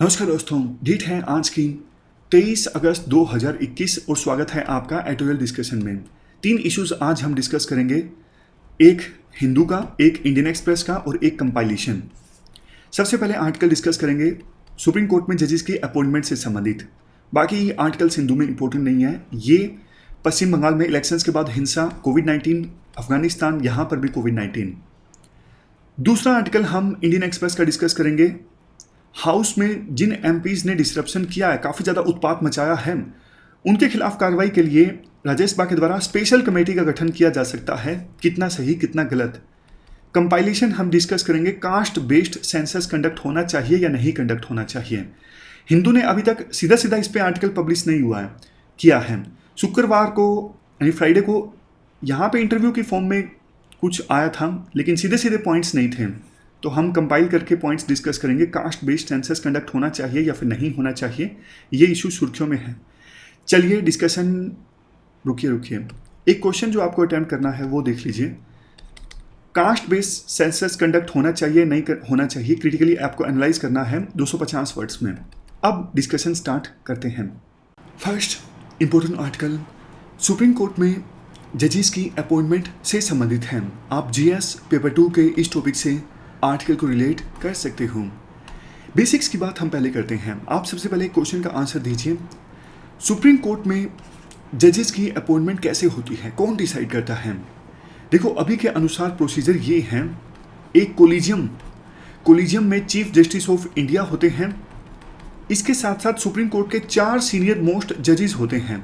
नमस्कार दोस्तों, डेट है आज की 23 अगस्त 2021 और स्वागत है आपका एडिटोरियल डिस्कशन में। 3 इश्यूज आज हम डिस्कस करेंगे, एक हिंदू का, एक इंडियन एक्सप्रेस का और एक कंपाइलेशन। सबसे पहले आर्टिकल डिस्कस करेंगे सुप्रीम कोर्ट में जजेस की अपॉइंटमेंट से संबंधित। बाकी आर्टिकल्स हिंदू में इंपॉर्टेंट नहीं है। ये पश्चिम बंगाल में इलेक्शंस के बाद हिंसा, कोविड-19, अफगानिस्तान, यहाँ पर भी कोविड-19। दूसरा आर्टिकल हम इंडियन एक्सप्रेस का डिस्कस करेंगे। हाउस में जिन एमपीज ने डिसरप्शन किया है, काफ़ी ज़्यादा उत्पात मचाया है, उनके खिलाफ कार्रवाई के लिए राज्यसभा के द्वारा स्पेशल कमेटी का गठन किया जा सकता है। कितना सही कितना गलत। कंपाइलेशन हम डिस्कस करेंगे, कास्ट बेस्ड सेंसस कंडक्ट होना चाहिए या नहीं कंडक्ट होना चाहिए। हिंदू ने अभी तक सीधा सीधा इस पर आर्टिकल पब्लिश नहीं हुआ है, किया है। शुक्रवार को यानी फ्राइडे को यहाँ पे इंटरव्यू की फॉर्म में कुछ आया था, लेकिन सीधे सीधे पॉइंट्स नहीं थे। तो हम कंपाइल करके पॉइंट्स डिस्कस करेंगे, कास्ट बेस्ड सेंसस कंडक्ट होना चाहिए या फिर नहीं होना चाहिए। ये इशू सुर्खियों में है। चलिए डिस्कशन, रुकिए एक क्वेश्चन जो आपको अटेम्प्ट करना है वो देख लीजिए। कास्ट बेस्ड सेंसस कंडक्ट होना चाहिए नहीं होना चाहिए, क्रिटिकली आपको एनालाइज करना है 250 वर्ड्स में। अब डिस्कशन स्टार्ट करते हैं। First important article supreme court में जजेस की अपॉइंटमेंट से संबंधित है। आप जीएस पेपर 2 के इस टॉपिक से आर्टिकल को रिलेट कर सकते हो। बेसिक्स की बात हम पहले करते हैं। आप सबसे पहले क्वेश्चन का आंसर दीजिए। सुप्रीम कोर्ट में जजेस की अपॉइंटमेंट कैसे होती है, कौन डिसाइड करता है? देखो, अभी के अनुसार प्रोसीजर ये है, एक कोलिजियम में चीफ जस्टिस ऑफ इंडिया होते हैं। इसके साथ साथ सुप्रीम कोर्ट के 4 सीनियर मोस्ट जजेस होते हैं।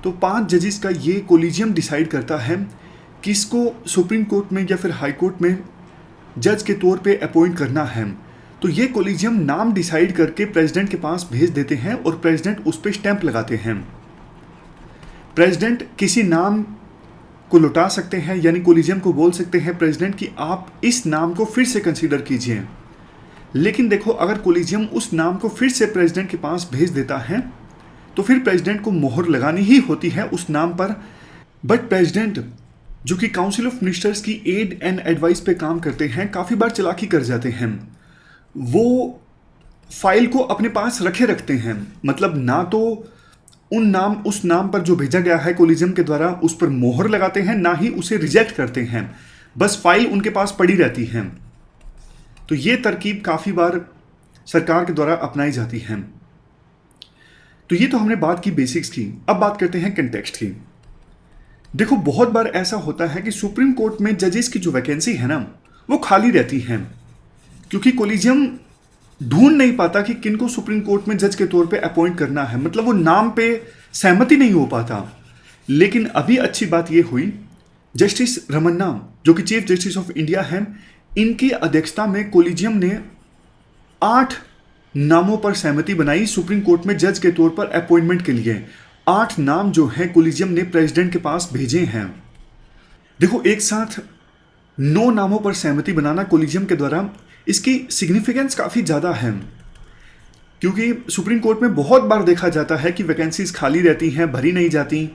तो 5 जजेस का ये कोलिजियम डिसाइड करता है किसको सुप्रीम कोर्ट में या फिर हाई कोर्ट में जज के तौर पे अपॉइंट करना है। तो ये कोलिजियम नाम डिसाइड करके प्रेसिडेंट के पास भेज देते हैं और प्रेसिडेंट उस पर स्टैंप लगाते हैं। प्रेसिडेंट किसी नाम को लौटा सकते हैं, यानी कोलिजियम को बोल सकते हैं प्रेसिडेंट कि आप इस नाम को फिर से कंसीडर कीजिए। लेकिन देखो, अगर कोलिजियम उस नाम को फिर से प्रेसिडेंट के पास भेज देता है तो फिर प्रेसिडेंट को मोहर लगानी ही होती है उस नाम पर। बट प्रेसिडेंट, जो कि काउंसिल ऑफ मिनिस्टर्स की एड एंड एडवाइस पे काम करते हैं, काफ़ी बार चालाकी कर जाते हैं। वो फाइल को अपने पास रखते हैं। मतलब ना तो उस नाम पर जो भेजा गया है कोलिजियम के द्वारा उस पर मोहर लगाते हैं, ना ही उसे रिजेक्ट करते हैं। बस फाइल उनके पास पड़ी रहती है। तो ये तरकीब काफ़ी बार सरकार के द्वारा अपनाई जाती है। तो ये तो हमने बात की बेसिक्स की। अब बात करते हैं कंटेक्स्ट की। देखो, बहुत बार ऐसा होता है कि सुप्रीम कोर्ट में जजेस की जो वैकेंसी है ना, वो खाली रहती है, क्योंकि कोलिजियम ढूंढ नहीं पाता कि किनको सुप्रीम कोर्ट में जज के तौर पे अपॉइंट करना है। मतलब वो नाम पे सहमति नहीं हो पाता। लेकिन अभी अच्छी बात ये हुई, जस्टिस रमन्ना, जो कि चीफ जस्टिस ऑफ इंडिया हैं, इनकी अध्यक्षता में कोलिजियम ने 8 नामों पर सहमति बनाई सुप्रीम कोर्ट में जज के तौर पर अपॉइंटमेंट के लिए। 8 नाम जो है कोलिजियम ने प्रेसिडेंट के पास भेजे हैं। देखो, एक साथ 9 नामों पर सहमति बनाना कोलिजियम के द्वारा, इसकी सिग्निफिकेंस काफ़ी ज़्यादा है, क्योंकि सुप्रीम कोर्ट में बहुत बार देखा जाता है कि वैकेंसीज खाली रहती हैं, भरी नहीं जाती,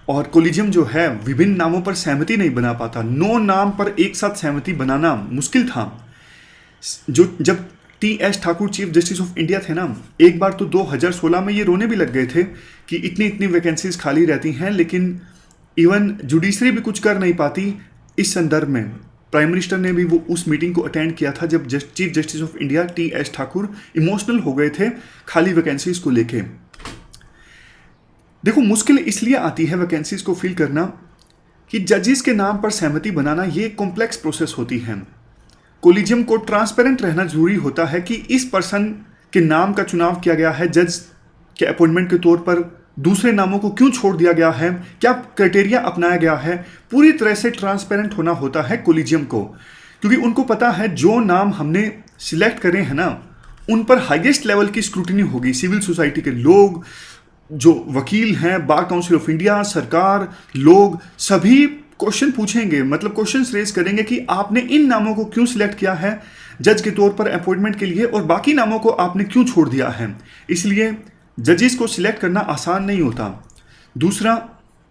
और कोलिजियम जो है विभिन्न नामों पर सहमति नहीं बना पाता। 9 नाम पर एक साथ सहमति बनाना मुश्किल था। जब T.S.. Thakur chief justice of India थे ना, एक बार तो 2016 में ये रोने भी लग गए थे कि इतनी वैकेंसीज खाली रहती हैं, लेकिन इवन जुडिशरी भी कुछ कर नहीं पाती। इस संदर्भ में प्राइम मिनिस्टर ने भी वो उस मीटिंग को अटेंड किया था जब chief justice of India T.S.. Thakur emotional हो गए थे खाली वैकेंसीज को लेके। देखो, मुश्किल इसलिए आती है वैकेंसीज को फिल करना कि जजेस के नाम पर सहमति बनाना ये कॉम्प्लेक्स प्रोसेस होती है। कोलिजियम को ट्रांसपेरेंट रहना जरूरी होता है कि इस पर्सन के नाम का चुनाव किया गया है जज के अपॉइंटमेंट के तौर पर, दूसरे नामों को क्यों छोड़ दिया गया है, क्या क्राइटेरिया अपनाया गया है। पूरी तरह से ट्रांसपेरेंट होना होता है कोलिजियम को, क्योंकि उनको पता है जो नाम हमने सिलेक्ट करे हैं ना, उन पर हाईएस्ट लेवल की स्क्रूटिनी होगी। सिविल सोसाइटी के लोग, जो वकील हैं, बार काउंसिल ऑफ इंडिया, सरकार, लोग सभी क्वेश्चन पूछेंगे, मतलब क्वेश्चन रेज करेंगे कि आपने इन नामों को क्यों सिलेक्ट किया है जज के तौर पर अपॉइंटमेंट के लिए, और बाकी नामों को आपने क्यों छोड़ दिया है। इसलिए जजेस को सिलेक्ट करना आसान नहीं होता। दूसरा,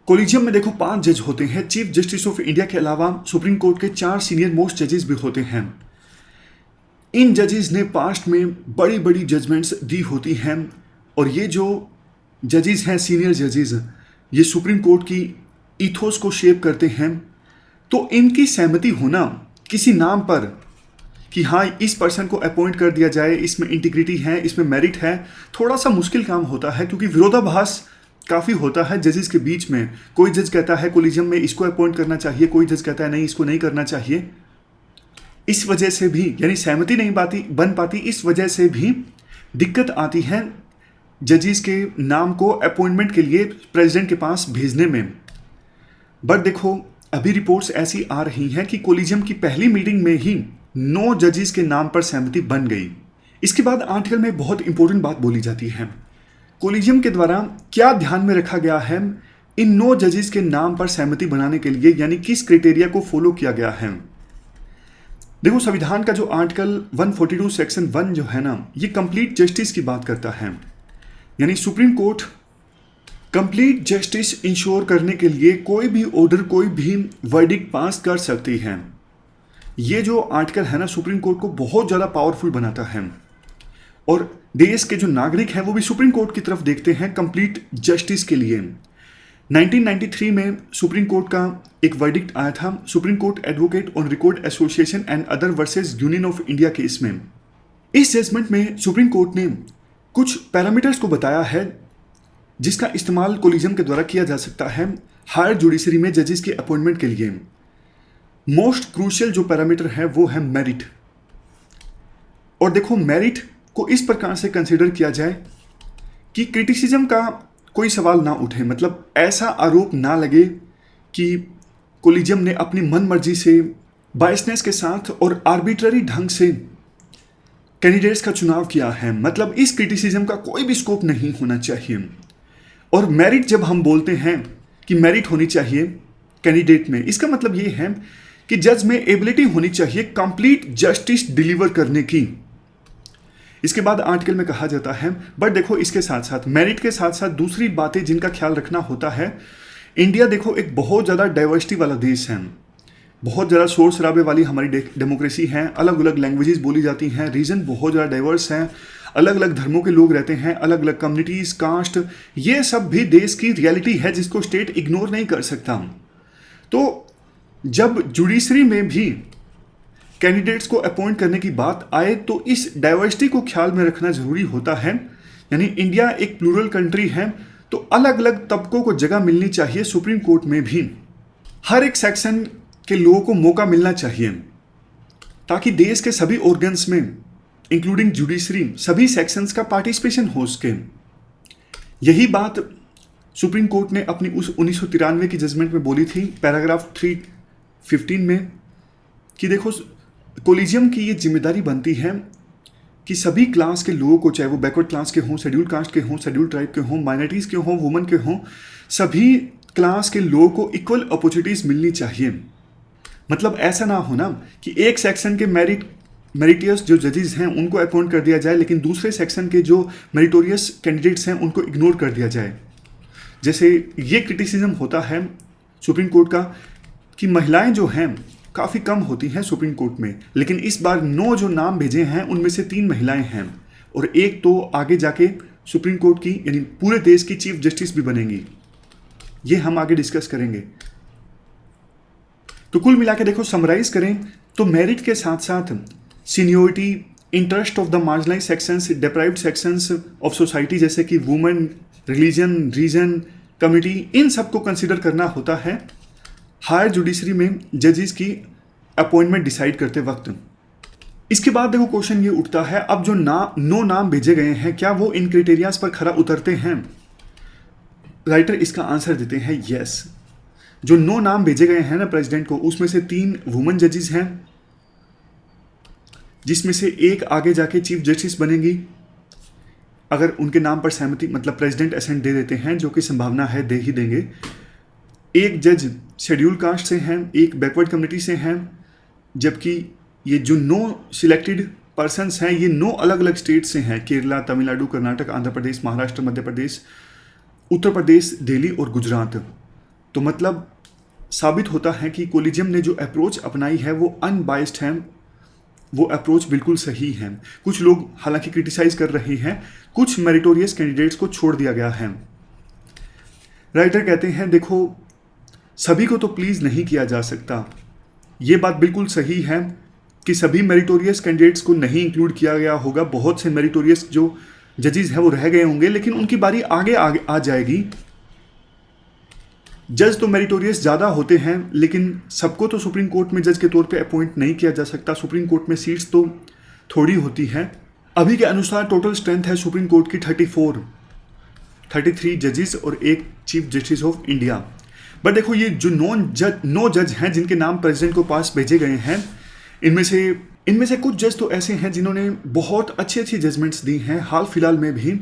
कोलिजियम में देखो 5 जज होते हैं। चीफ जस्टिस ऑफ इंडिया के अलावा सुप्रीम कोर्ट के 4 सीनियर मोस्ट जजेस भी होते हैं। इन जजेस ने पास्ट में बड़ी बड़ी जजमेंट्स दी होती हैं और ये जो जजेस हैं, सीनियर जजेस, ये सुप्रीम कोर्ट की इथोस को शेप करते हैं। तो इनकी सहमति होना किसी नाम पर कि हाँ इस पर्सन को अपॉइंट कर दिया जाए, इसमें इंटीग्रिटी है, इसमें मेरिट है, थोड़ा सा मुश्किल काम होता है क्योंकि विरोधाभास काफ़ी होता है जजेस के बीच में। कोई जज कहता है कोलिजियम में इसको अपॉइंट करना चाहिए, कोई जज कहता है नहीं इसको नहीं करना चाहिए। इस वजह से भी यानी सहमति नहीं बन पाती, इस वजह से भी दिक्कत आती है जजेस के नाम को अपॉइंटमेंट के लिए प्रेसिडेंट के पास भेजने में। बट देखो अभी रिपोर्ट्स ऐसी आ रही हैं कि कोलिजियम की पहली मीटिंग में ही 9 जजेस के नाम पर सहमति बन गई। इसके बाद आर्टिकल में बहुत इंपॉर्टेंट बात बोली जाती है, कोलिजियम के द्वारा क्या ध्यान में रखा गया है इन 9 जजेस के नाम पर सहमति बनाने के लिए, यानी किस क्राइटेरिया को फॉलो किया गया है। देखो संविधान का जो आर्टिकल 142 सेक्शन 1 जो है ना, ये कंप्लीट जस्टिस की बात करता है, यानी supreme court complete justice ensure करने के लिए कोई भी ऑर्डर, कोई भी वर्डिक्ट पास कर सकती है। ये जो आर्टिकल है ना सुप्रीम कोर्ट को बहुत ज़्यादा पावरफुल बनाता है और देश के जो नागरिक हैं वो भी सुप्रीम कोर्ट की तरफ देखते हैं कंप्लीट जस्टिस के लिए। 1993 में सुप्रीम कोर्ट का एक वर्डिक्ट आया था, supreme court advocate on record association and other versus union of India case में। इस जजमेंट में सुप्रीम कोर्ट ने कुछ पैरामीटर्स को बताया है जिसका इस्तेमाल कोलिजियम के द्वारा किया जा सकता है हायर जुडिशरी में जजेस के अपॉइंटमेंट के लिए। मोस्ट क्रूशियल जो पैरामीटर है वो है मेरिट। और देखो मेरिट को इस प्रकार से कंसीडर किया जाए कि क्रिटिसिज्म का कोई सवाल ना उठे, मतलब ऐसा आरोप ना लगे कि कोलिजियम ने अपनी मन मर्जी से, बायसनेस के साथ और आर्बिट्ररी ढंग से कैंडिडेट्स का चुनाव किया है, मतलब इस क्रिटिसिज्म का कोई भी स्कोप नहीं होना चाहिए। और मेरिट जब हम बोलते हैं कि मेरिट होनी चाहिए कैंडिडेट में, इसका मतलब ये है कि जज में एबिलिटी होनी चाहिए कंप्लीट जस्टिस डिलीवर करने की। इसके बाद आर्टिकल में कहा जाता है, बट देखो इसके साथ साथ मेरिट के साथ साथ दूसरी बातें जिनका ख्याल रखना होता है। इंडिया देखो एक बहुत ज़्यादा डाइवर्सिटी वाला देश है, बहुत ज़्यादा शोर शराबे वाली हमारी डेमोक्रेसी है, अलग अलग लैंग्वेजेस बोली जाती हैं, रीजन बहुत ज़्यादा डाइवर्स हैं, अलग अलग धर्मों के लोग रहते हैं, अलग अलग कम्युनिटीज़, कास्ट, ये सब भी देश की रियलिटी है जिसको स्टेट इग्नोर नहीं कर सकता। तो जब जुडिशरी में भी कैंडिडेट्स को अपॉइंट करने की बात आए तो इस डाइवर्सिटी को ख्याल में रखना जरूरी होता है। यानी इंडिया एक प्लूरल कंट्री है तो अलग अलग तबकों को जगह मिलनी चाहिए सुप्रीम कोर्ट में भी, हर एक सेक्शन के लोगों को मौका मिलना चाहिए ताकि देश के सभी ऑर्गन्स में इंक्लूडिंग जुडिशरी सभी सेक्शंस का पार्टिसिपेशन हो सके। यही बात सुप्रीम कोर्ट ने अपनी उस 1993 की जजमेंट में बोली थी पैराग्राफ 315 में कि देखो कोलिजियम की ये जिम्मेदारी बनती है कि सभी क्लास के लोगों को, चाहे वो बैकवर्ड क्लास के हों, शेड्यूल कास्ट के हों, शेड्यूल ट्राइब के हों, माइनॉरिटीज़ के हों, वुमेन के हों, सभी क्लास के लोगों को इक्वल अपॉर्चुनिटीज़ मिलनी चाहिए। मतलब ऐसा ना हो ना कि एक सेक्शन के मेरिटियस जो जजेस हैं उनको अपॉइंट कर दिया जाए लेकिन दूसरे सेक्शन के जो मेरिटोरियस कैंडिडेट्स हैं उनको इग्नोर कर दिया जाए। जैसे ये क्रिटिसिज्म होता है सुप्रीम कोर्ट का कि महिलाएं जो हैं काफ़ी कम होती हैं सुप्रीम कोर्ट में, लेकिन इस बार 9 जो नाम भेजे हैं उनमें से 3 महिलाएं हैं और एक तो आगे जाके सुप्रीम कोर्ट की यानी पूरे देश की चीफ जस्टिस भी बनेंगी। ये हम आगे डिस्कस करेंगे। तो कुल मिला के देखो समराइज करें तो मेरिट के साथ साथ seniority, interest of the marginalise sections, deprived sections of society जैसे कि वुमेन, रिलीजन, रीजन, कम्युनिटी, इन सबको कंसिडर करना होता है हायर जुडिशरी में जजेस की अपॉइंटमेंट डिसाइड करते वक्त। इसके बाद देखो क्वेश्चन ये उठता है, अब जो 9 नाम भेजे गए हैं क्या वो इन क्राइटेरियाज पर खरा उतरते हैं? राइटर इसका आंसर देते हैं यस। जो 9 नाम भेजे गए हैं ना प्रेसिडेंट को, उसमें से 3 वुमेन जजेस हैं जिसमें से एक आगे जाके चीफ जस्टिस बनेंगी अगर उनके नाम पर सहमति, मतलब प्रेसिडेंट असेंट दे देते हैं, जो कि संभावना है दे ही देंगे। एक जज शेड्यूल कास्ट से हैं, एक बैकवर्ड कम्युनिटी से हैं, जबकि ये जो 9 सिलेक्टेड पर्सन्स हैं ये 9 अलग अलग स्टेट से हैं, केरला, तमिलनाडु, कर्नाटक, आंध्र प्रदेश, महाराष्ट्र, मध्य प्रदेश, उत्तर प्रदेश, दिल्ली और गुजरात। तो मतलब साबित होता है कि कोलिजियम ने जो अप्रोच अपनाई है वो अनबाइस्ड है वो अप्रोच बिल्कुल सही है। कुछ लोग हालांकि क्रिटिसाइज कर रहे हैं, कुछ मेरिटोरियस कैंडिडेट्स को छोड़ दिया गया है। राइटर कहते हैं देखो, सभी को तो प्लीज़ नहीं किया जा सकता। ये बात बिल्कुल सही है कि सभी मेरिटोरियस कैंडिडेट्स को नहीं इंक्लूड किया गया होगा। बहुत से मेरिटोरियस जो जजेस हैं वो रह गए होंगे, लेकिन उनकी बारी आगे आगे आ जाएगी। जज तो मेरिटोरियस ज़्यादा होते हैं, लेकिन सबको तो सुप्रीम कोर्ट में जज के तौर पे अपॉइंट नहीं किया जा सकता। सुप्रीम कोर्ट में सीट्स तो थोड़ी होती हैं। अभी के अनुसार टोटल स्ट्रेंथ है सुप्रीम कोर्ट की 33 जजेस और एक chief justice of India. But देखो, ये जो नौ जज हैं जिनके नाम प्रेसिडेंट को पास भेजे गए हैं, इनमें से कुछ जज तो ऐसे हैं जिन्होंने बहुत अच्छी जजमेंट्स दी हैं हाल फिलहाल में भी।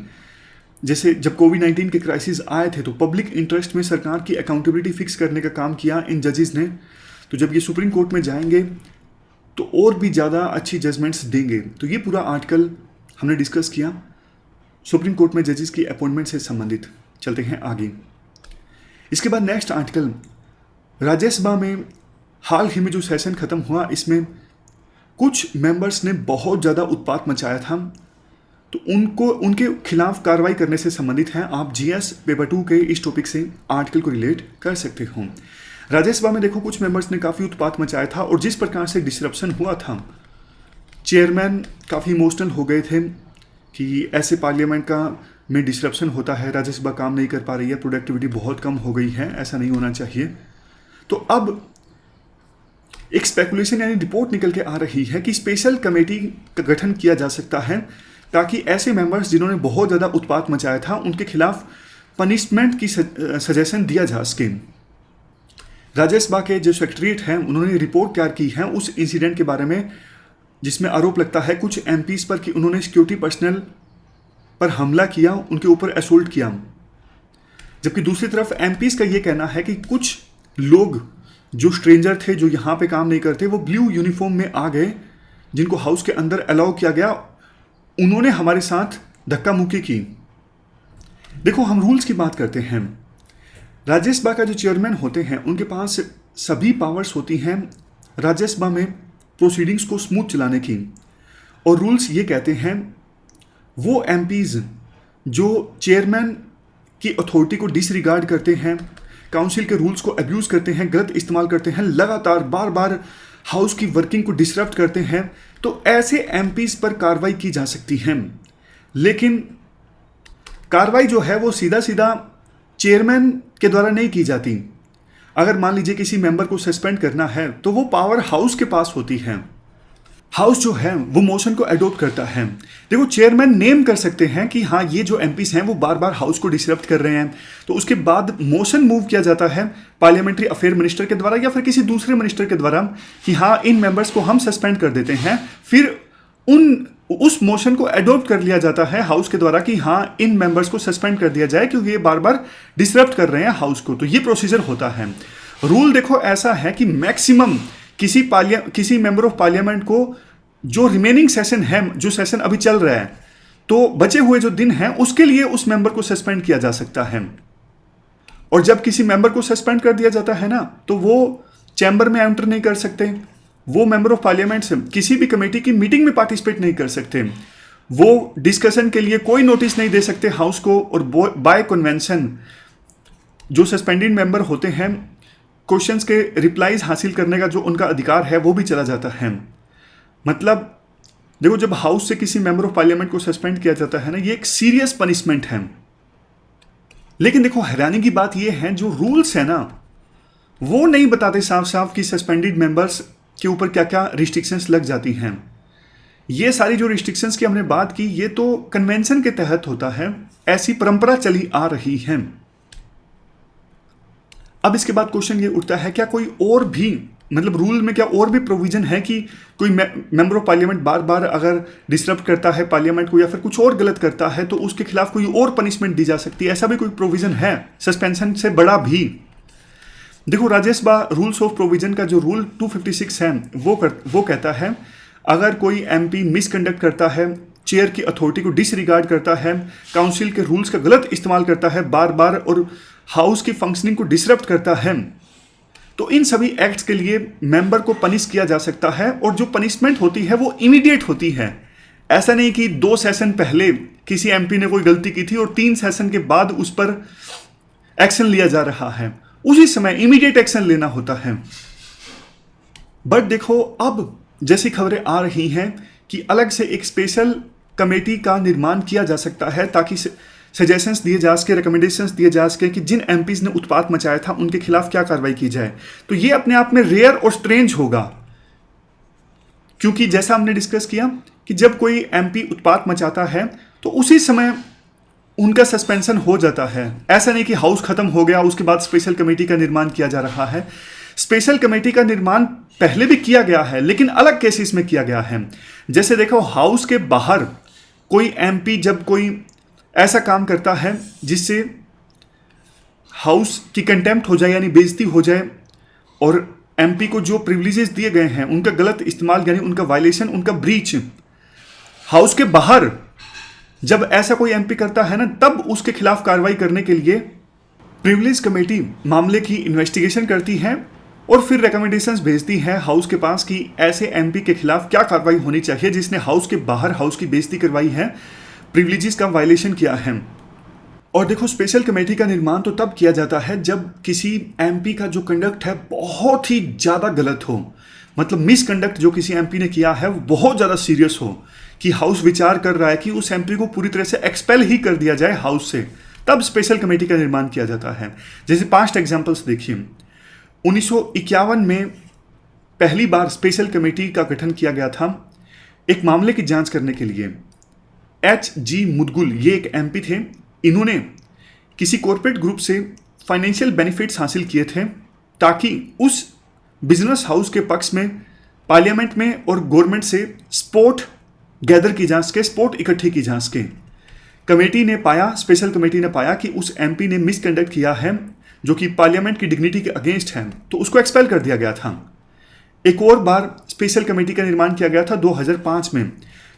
जैसे जब कोविड-19 के क्राइसिस आए थे तो पब्लिक इंटरेस्ट में सरकार की अकाउंटेबिलिटी फिक्स करने का काम किया इन जजेस ने। तो जब ये सुप्रीम कोर्ट में जाएंगे तो और भी ज़्यादा अच्छी जजमेंट्स देंगे। तो ये पूरा आर्टिकल हमने डिस्कस किया सुप्रीम कोर्ट में जजेस की अपॉइंटमेंट से संबंधित। चलते हैं आगे। इसके बाद नेक्स्ट आर्टिकल, राज्यसभा में हाल ही में जो सेशन खत्म हुआ, इसमें कुछ मेंबर्स ने बहुत ज़्यादा उत्पात मचाया था, तो उनके खिलाफ कार्रवाई करने से संबंधित है। आप जीएस पेपर 2 के इस टॉपिक से आर्टिकल को रिलेट कर सकते हो। राज्यसभा में देखो, कुछ मेंबर्स ने काफ़ी उत्पात मचाया था और जिस प्रकार से डिसरप्शन हुआ था, चेयरमैन काफ़ी इमोशनल हो गए थे कि ऐसे पार्लियामेंट में डिसरप्शन होता है, राज्यसभा काम नहीं कर पा रही है, प्रोडक्टिविटी बहुत कम हो गई है, ऐसा नहीं होना चाहिए। तो अब एक स्पेकुलेशन यानी रिपोर्ट निकल के आ रही है कि स्पेशल कमेटी का गठन किया जा सकता है ताकि ऐसे मेंबर्स जिन्होंने बहुत ज़्यादा उत्पात मचाया था उनके खिलाफ पनिशमेंट की सजेशन दिया जा सके। राज्यसभा के जो सेक्रेटरीट हैं उन्होंने रिपोर्ट तैयार की है उस इंसिडेंट के बारे में जिसमें आरोप लगता है कुछ एमपीज पर कि उन्होंने सिक्योरिटी पर्सनल पर हमला किया, उनके ऊपर असोल्ट किया। जबकि दूसरी तरफ एमपीज का ये कहना है कि कुछ लोग जो स्ट्रेंजर थे, जो यहाँ पे काम नहीं करते, वो ब्लू यूनिफॉर्म में आ गए, जिनको हाउस के अंदर अलाउ किया गया, उन्होंने हमारे साथ धक्का मुक्की की। देखो, हम रूल्स की बात करते हैं। राज्यसभा का जो चेयरमैन होते हैं उनके पास सभी पावर्स होती हैं राज्यसभा में प्रोसीडिंग्स को स्मूथ चलाने की। और रूल्स ये कहते हैं वो एमपीज जो चेयरमैन की अथॉरिटी को डिसरिगार्ड करते हैं, काउंसिल के रूल्स को अब्यूज़ करते हैं, गलत इस्तेमाल करते हैं, लगातार बार बार हाउस की वर्किंग को डिसरप्ट करते हैं, तो ऐसे एमपीज पर कार्रवाई की जा सकती है। लेकिन कार्रवाई जो है वो सीधा सीधा चेयरमैन के द्वारा नहीं की जाती। अगर मान लीजिए किसी मेंबर को सस्पेंड करना है तो वो पावर हाउस के पास होती है। हाउस जो है वो मोशन को अडॉप्ट करता है। देखो, चेयरमैन नेम कर सकते हैं कि हाँ, ये जो एमपीस हैं वो बार बार हाउस को डिसरप्ट कर रहे हैं, तो उसके बाद मोशन मूव किया जाता है पार्लियामेंट्री अफेयर मिनिस्टर के द्वारा या फिर किसी दूसरे मिनिस्टर के द्वारा कि हाँ, इन मेंबर्स को हम सस्पेंड कर देते हैं। फिर उस मोशन को अडॉप्ट कर लिया जाता है हाउस के द्वारा कि हाँ, इन मेंबर्स को सस्पेंड कर दिया जाए क्योंकि ये बार बार डिसरप्ट कर रहे हैं हाउस को। तो ये प्रोसीजर होता है। रूल देखो ऐसा है कि मैक्सिमम किसी मेंबर ऑफ पार्लियामेंट को जो रिमेनिंग सेशन है, जो सेशन अभी चल रहा है, तो बचे हुए जो दिन हैं उसके लिए उस मेंबर को सस्पेंड किया जा सकता है। और जब किसी मेंबर को सस्पेंड कर दिया जाता है ना, तो वो चैम्बर में एंटर नहीं कर सकते, वो मेंबर ऑफ पार्लियामेंट से किसी भी कमेटी की मीटिंग में पार्टिसिपेट नहीं कर सकते, वो डिस्कशन के लिए कोई नोटिस नहीं दे सकते हाउस को, और बाय कन्वेंशन जो सस्पेंडेड मेंबर होते हैं क्वेश्चंस के रिप्लाईज हासिल करने का जो उनका अधिकार है वो भी चला जाता है। मतलब देखो, जब हाउस से किसी मेंबर ऑफ पार्लियामेंट को सस्पेंड किया जाता है ना, ये एक सीरियस पनिशमेंट है। लेकिन देखो, हैरानी की बात ये है जो रूल्स है ना वो नहीं बताते साफ साफ कि सस्पेंडेड मेंबर्स के ऊपर क्या क्या रिस्ट्रिक्शंस लग जाती हैं। ये सारी जो रिस्ट्रिक्शंस की हमने बात की, ये तो कन्वेंशन के तहत होता है, ऐसी परंपरा चली आ रही है। अब इसके बाद क्वेश्चन ये उठता है, क्या कोई और भी, मतलब रूल में क्या और भी प्रोविजन है कि कोई मेंबर ऑफ पार्लियामेंट बार बार अगर डिसरप्ट करता है पार्लियामेंट को या फिर कुछ और गलत करता है तो उसके खिलाफ कोई और पनिशमेंट दी जा सकती है? ऐसा भी कोई प्रोविजन है सस्पेंशन से बड़ा भी? देखो, राज्यसभा रूल्स ऑफ प्रोविजन का जो रूल 256 है वो कहता है अगर कोई एमपी मिसकंडक्ट करता है, चेयर की अथॉरिटी को डिसरिगार्ड करता है, काउंसिल के रूल्स का गलत इस्तेमाल करता है बार बार और हाउस की फंक्शनिंग को डिसरप्ट करता है, तो इन सभी एक्ट्स के लिए मेंबर को पनिश किया जा सकता है और जो पनिशमेंट होती है वो इमीडिएट होती है। ऐसा नहीं कि 2 सेशन पहले किसी एमपी ने कोई गलती की थी और 3 सेशन के बाद उस पर एक्शन लिया जा रहा है, उसी समय इमीडिएट एक्शन लेना होता है। बट देखो अब जैसी खबरें आ रही हैं कि अलग से एक स्पेशल कमेटी का निर्माण किया जा सकता है ताकि सजेशंस दिए जा सके, रिकमेंडेशंस दिए जा सके कि जिन एमपीज ने उत्पात मचाया था उनके खिलाफ क्या कार्रवाई की जाए। तो ये अपने आप में रेयर और स्ट्रेंज होगा, क्योंकि जैसा हमने डिस्कस किया कि जब कोई एमपी उत्पात मचाता है तो उसी समय उनका सस्पेंशन हो जाता है। ऐसा नहीं कि हाउस खत्म हो गया उसके बाद स्पेशल कमेटी का निर्माण किया जा रहा है। स्पेशल कमेटी का निर्माण पहले भी किया गया है लेकिन अलग केसेस में किया गया है। जैसे देखो, हाउस के बाहर कोई एमपी जब कोई ऐसा काम करता है जिससे हाउस की कंटेम्प्ट हो जाए यानी बेइज्जती हो जाए और एमपी को जो प्रिविलेजेस दिए गए हैं उनका गलत इस्तेमाल यानी उनका वायलेशन, उनका ब्रीच हाउस के बाहर जब ऐसा कोई एमपी करता है ना, तब उसके खिलाफ कार्रवाई करने के लिए प्रिविलेज कमेटी मामले की इन्वेस्टिगेशन करती है और फिर रिकमेंडेशंस भेजती है हाउस के पास कि ऐसे एमपी के खिलाफ क्या कार्रवाई होनी चाहिए जिसने हाउस के बाहर हाउस की बेइज्जती करवाई है, प्रिविलेजेस का वायलेशन किया है। और देखो, स्पेशल कमेटी का निर्माण तो तब किया जाता है जब किसी एमपी का जो कंडक्ट है बहुत ही ज़्यादा गलत हो, मतलब मिसकंडक्ट जो किसी एमपी ने किया है वो बहुत ज़्यादा सीरियस हो कि हाउस विचार कर रहा है कि उस एमपी को पूरी तरह से एक्सपेल ही कर दिया जाए हाउस से, तब स्पेशल कमेटी का निर्माण किया जाता है। जैसे पास्ट एग्जाम्पल्स देखिए, 1951 में पहली बार स्पेशल कमेटी का गठन किया गया था एक मामले की जांच करने के लिए। H.G. मुदगुल ये एक एमपी थे। इन्होंने किसी कॉर्पोरेट ग्रुप से फाइनेंशियल बेनिफिट्स हासिल किए थे ताकि उस बिजनेस हाउस के पक्ष में पार्लियामेंट में और गवर्नमेंट से सपोर्ट गैदर की जा सके, सपोर्ट इकट्ठी की जा सके। कमेटी ने पाया, स्पेशल कमेटी ने पाया कि उस एमपी ने मिसकंडक्ट किया है जो कि पार्लियामेंट की डिग्निटी के अगेंस्ट है, तो उसको एक्सपेल कर दिया गया था। एक और बार स्पेशल कमेटी का निर्माण किया गया था 2005 में,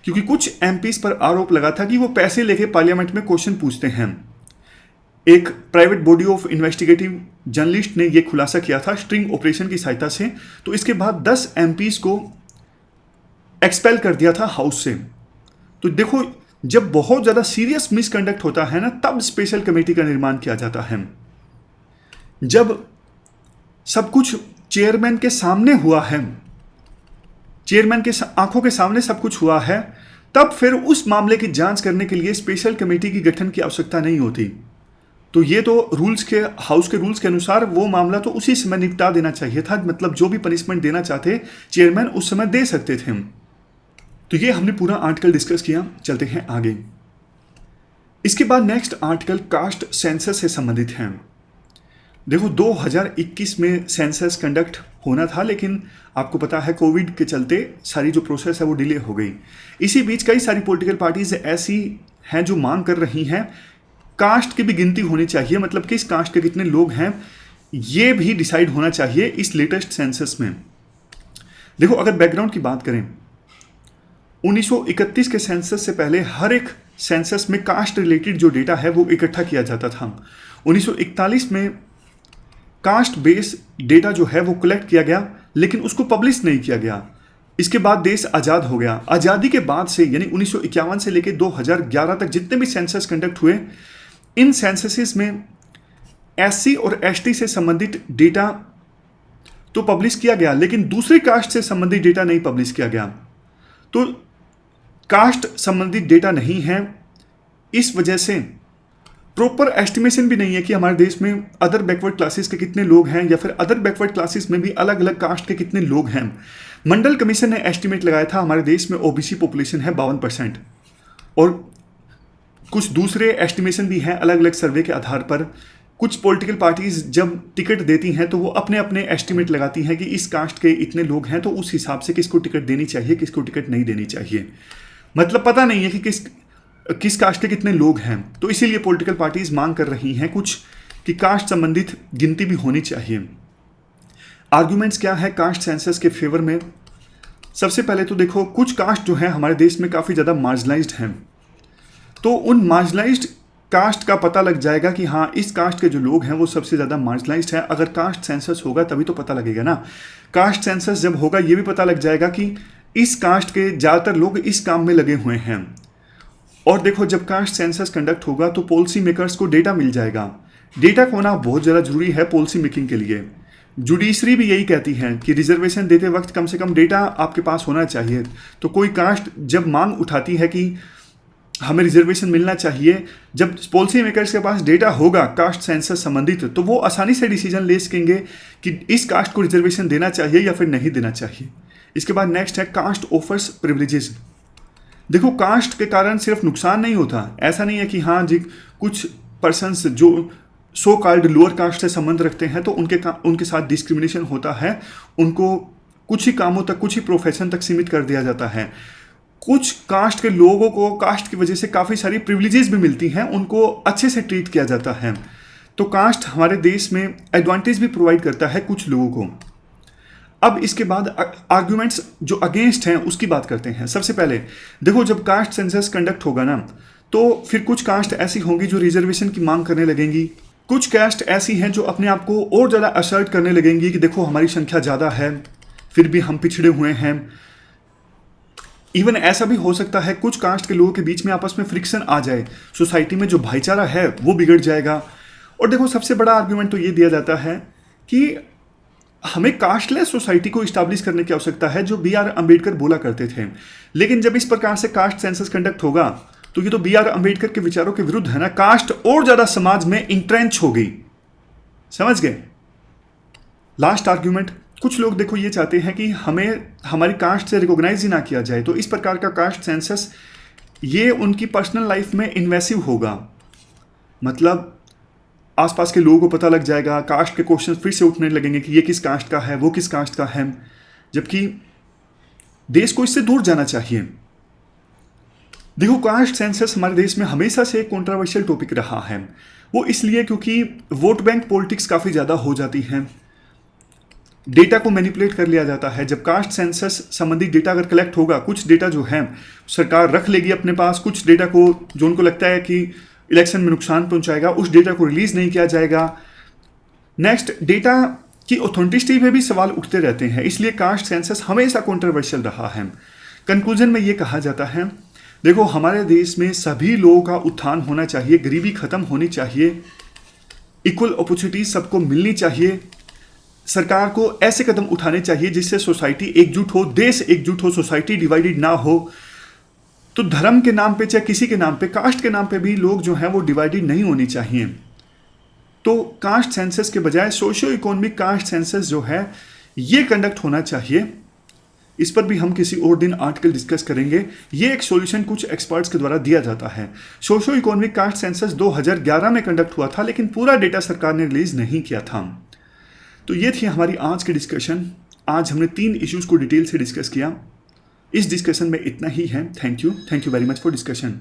क्योंकि कुछ एमपीज पर आरोप लगा था कि वो पैसे लेके पार्लियामेंट में क्वेश्चन पूछते हैं। एक private body of investigative journalist ने यह खुलासा किया था स्ट्रिंग ऑपरेशन की सहायता से। तो इसके बाद 10 एमपीज को एक्सपेल कर दिया था हाउस से। तो देखो, जब बहुत ज़्यादा सीरियस मिसकंडक्ट होता है ना, तब स्पेशल कमेटी का निर्माण किया जाता है। जब सब कुछ चेयरमैन के सामने हुआ है, चेयरमैन के आंखों के सामने सब कुछ हुआ है, तब फिर उस मामले की जांच करने के लिए स्पेशल कमेटी की गठन की आवश्यकता नहीं होती। तो ये तो रूल्स के, हाउस के रूल्स के अनुसार वो मामला तो उसी समय निपटा देना चाहिए था, मतलब जो भी पनिशमेंट देना चाहते चेयरमैन उस समय दे सकते थे। तो ये हमने पूरा आर्टिकल डिस्कस किया। चलते हैं आगे। इसके बाद नेक्स्ट आर्टिकल कास्ट सेंसस से संबंधित है। देखो, 2021 में सेंसस कंडक्ट होना था, लेकिन आपको पता है कोविड के चलते सारी जो प्रोसेस है वो डिले हो गई। इसी बीच कई सारी पॉलिटिकल पार्टीज ऐसी हैं जो मांग कर रही हैं कास्ट की भी गिनती होनी चाहिए, मतलब किस कास्ट के कितने लोग हैं ये भी डिसाइड होना चाहिए इस लेटेस्ट सेंसस में। देखो, अगर बैकग्राउंड की बात करें, 1931 के सेंसस से पहले हर एक सेंसस में कास्ट रिलेटेड जो डेटा है वो इकट्ठा किया जाता था। 1941 में कास्ट बेस डेटा जो है वो कलेक्ट किया गया, लेकिन उसको पब्लिश नहीं किया गया। इसके बाद देश आज़ाद हो गया। आज़ादी के बाद से यानी 1951 से लेकर 2011 तक जितने भी सेंसस कंडक्ट हुए, इन सेंससेस में एससी और एसटी से संबंधित डेटा तो पब्लिश किया गया, लेकिन दूसरे कास्ट से संबंधित डेटा नहीं पब्लिश किया गया। तो कास्ट संबंधित डेटा नहीं है, इस वजह से प्रॉपर एस्टिमेशन भी नहीं है कि हमारे देश में अदर बैकवर्ड क्लासेस के कितने लोग हैं, या फिर अदर बैकवर्ड क्लासेस में भी अलग अलग कास्ट के कितने लोग हैं। मंडल कमीशन ने एस्टिमेट लगाया था हमारे देश में ओबीसी पॉपुलेशन है 52%, और कुछ दूसरे एस्टिमेशन भी हैं अलग अलग सर्वे के आधार पर। कुछ पॉलिटिकल पार्टीज जब टिकट देती हैं तो वो अपने अपने एस्टिमेट लगाती हैं कि इस कास्ट के इतने लोग हैं, तो उस हिसाब से किसको टिकट देनी चाहिए, किसको टिकट नहीं देनी चाहिए। मतलब पता नहीं है कि किस कास्ट के कितने लोग हैं। तो इसीलिए पॉलिटिकल पार्टीज मांग कर रही हैं कुछ कि कास्ट संबंधित गिनती भी होनी चाहिए। आर्ग्यूमेंट्स क्या है कास्ट सेंसस के फेवर में? सबसे पहले तो देखो, कुछ कास्ट जो है हमारे देश में काफ़ी ज़्यादा मार्जिनलाइज्ड हैं, तो उन मार्जिनलाइज्ड कास्ट का पता लग जाएगा कि हाँ इस कास्ट के जो लोग हैं वो सबसे ज़्यादा मार्जिनलाइज्ड है। अगर कास्ट सेंसस होगा तभी तो पता लगेगा ना। कास्ट सेंसस जब होगा ये भी पता लग जाएगा कि इस कास्ट के ज़्यादातर लोग इस काम में लगे हुए हैं। और देखो जब कास्ट सेंसस कंडक्ट होगा तो पॉलिसी मेकर्स को डेटा मिल जाएगा। डेटा का होना बहुत ज़्यादा जरूरी है पॉलिसी मेकिंग के लिए। जुडिशरी भी यही कहती है कि रिजर्वेशन देते वक्त कम से कम डेटा आपके पास होना चाहिए। तो कोई कास्ट जब मांग उठाती है कि हमें रिजर्वेशन मिलना चाहिए, जब पॉलिसी मेकर्स के पास डेटा होगा कास्ट सेंसस संबंधित तो वो आसानी से डिसीजन ले सकेंगे कि इस कास्ट को रिजर्वेशन देना चाहिए या फिर नहीं देना चाहिए। इसके बाद नेक्स्ट है कास्ट ऑफर्स प्रिविलेजेस। देखो कास्ट के कारण सिर्फ नुकसान नहीं होता, ऐसा नहीं है कि हाँ जी कुछ पर्सन्स जो सो कॉल्ड लोअर कास्ट से संबंध रखते हैं तो उनके साथ डिस्क्रिमिनेशन होता है, उनको कुछ ही कामों तक कुछ ही प्रोफेशन तक सीमित कर दिया जाता है। कुछ कास्ट के लोगों को कास्ट की वजह से काफ़ी सारी प्रिविलेजेस भी मिलती हैं, उनको अच्छे से ट्रीट किया जाता है। तो कास्ट हमारे देश में एडवांटेज भी प्रोवाइड करता है कुछ लोगों को। अब इसके बाद आर्ग्यूमेंट्स जो अगेंस्ट हैं उसकी बात करते हैं। सबसे पहले देखो जब कास्ट सेंसस कंडक्ट होगा ना तो फिर कुछ कास्ट ऐसी होंगी जो रिजर्वेशन की मांग करने लगेंगी, कुछ कास्ट ऐसी हैं जो अपने आप को और ज़्यादा असर्ट करने लगेंगी कि देखो हमारी संख्या ज़्यादा है फिर भी हम पिछड़े हुए हैं। इवन ऐसा भी हो सकता है कुछ कास्ट के लोगों के बीच में आपस में फ्रिक्शन आ जाए, सोसाइटी में जो भाईचारा है वो बिगड़ जाएगा। और देखो सबसे बड़ा आर्ग्यूमेंट तो ये दिया जाता है कि हमें कास्टलेस सोसाइटी को इस्टेब्लिश करने की आवश्यकता है, जो B.R. अम्बेडकर बोला करते थे। लेकिन जब इस प्रकार से कास्ट सेंसस कंडक्ट होगा तो ये तो B.R. अम्बेडकर के विचारों के विरुद्ध है ना। कास्ट और ज्यादा समाज में इंट्रेंच हो गई, समझ गए। लास्ट आर्ग्यूमेंट, कुछ लोग देखो ये चाहते हैं कि हमें हमारी कास्ट से रिकॉग्नाइज ही ना किया जाए, तो इस प्रकार का कास्ट सेंसस ये उनकी पर्सनल लाइफ में इन्वेसिव होगा। मतलब आसपास के लोगों को पता लग जाएगा, कास्ट के क्वेश्चन फिर से उठने लगेंगे कि ये किस कास्ट का है, वो किस कास्ट का है, जबकि देश को इससे दूर जाना चाहिए। देखो कास्ट सेंसस हमारे देश में हमेशा से एक कंट्रोवर्शियल टॉपिक रहा है। वो इसलिए क्योंकि वोट बैंक पॉलिटिक्स काफ़ी ज़्यादा हो जाती है, डेटा को मैनिपुलेट कर लिया जाता है। जब कास्ट सेंसस संबंधी डेटा अगर कलेक्ट होगा, कुछ डेटा जो है सरकार रख लेगी अपने पास, कुछ डेटा को जो उनको लगता है कि इलेक्शन में नुकसान पहुंचाएगा उस डेटा को रिलीज नहीं किया जाएगा। नेक्स्ट, डेटा की ऑथेंटिसिटी में भी सवाल उठते रहते हैं, इसलिए कास्ट सेंसस हमेशा कंट्रोवर्शियल रहा है। कंक्लूजन में ये कहा जाता है, देखो हमारे देश में सभी लोगों का उत्थान होना चाहिए, गरीबी खत्म होनी चाहिए, इक्वल अपॉर्चुनिटीज सबको मिलनी चाहिए। सरकार को ऐसे कदम उठाने चाहिए जिससे सोसाइटी एकजुट हो, देश एकजुट हो, सोसाइटी डिवाइडेड ना हो। तो धर्म के नाम पे चाहे किसी के नाम पे, कास्ट के नाम पे भी लोग जो हैं वो डिवाइडेड नहीं होनी चाहिए। तो कास्ट सेंसस के बजाय सोशियो इकोनॉमिक कास्ट सेंसस जो है ये कंडक्ट होना चाहिए। इस पर भी हम किसी और दिन आर्टिकल डिस्कस करेंगे। ये एक सॉल्यूशन कुछ एक्सपर्ट्स के द्वारा दिया जाता है। सोशियो इकोनॉमिक कास्ट सेंसस 2011 में कंडक्ट हुआ था, लेकिन पूरा डेटा सरकार ने रिलीज नहीं किया था। तो ये थी हमारी आज की डिस्कशन। आज हमने 3 इश्यूज को डिटेल से डिस्कस किया। इस डिस्कशन में इतना ही है। Thank you very much for discussion.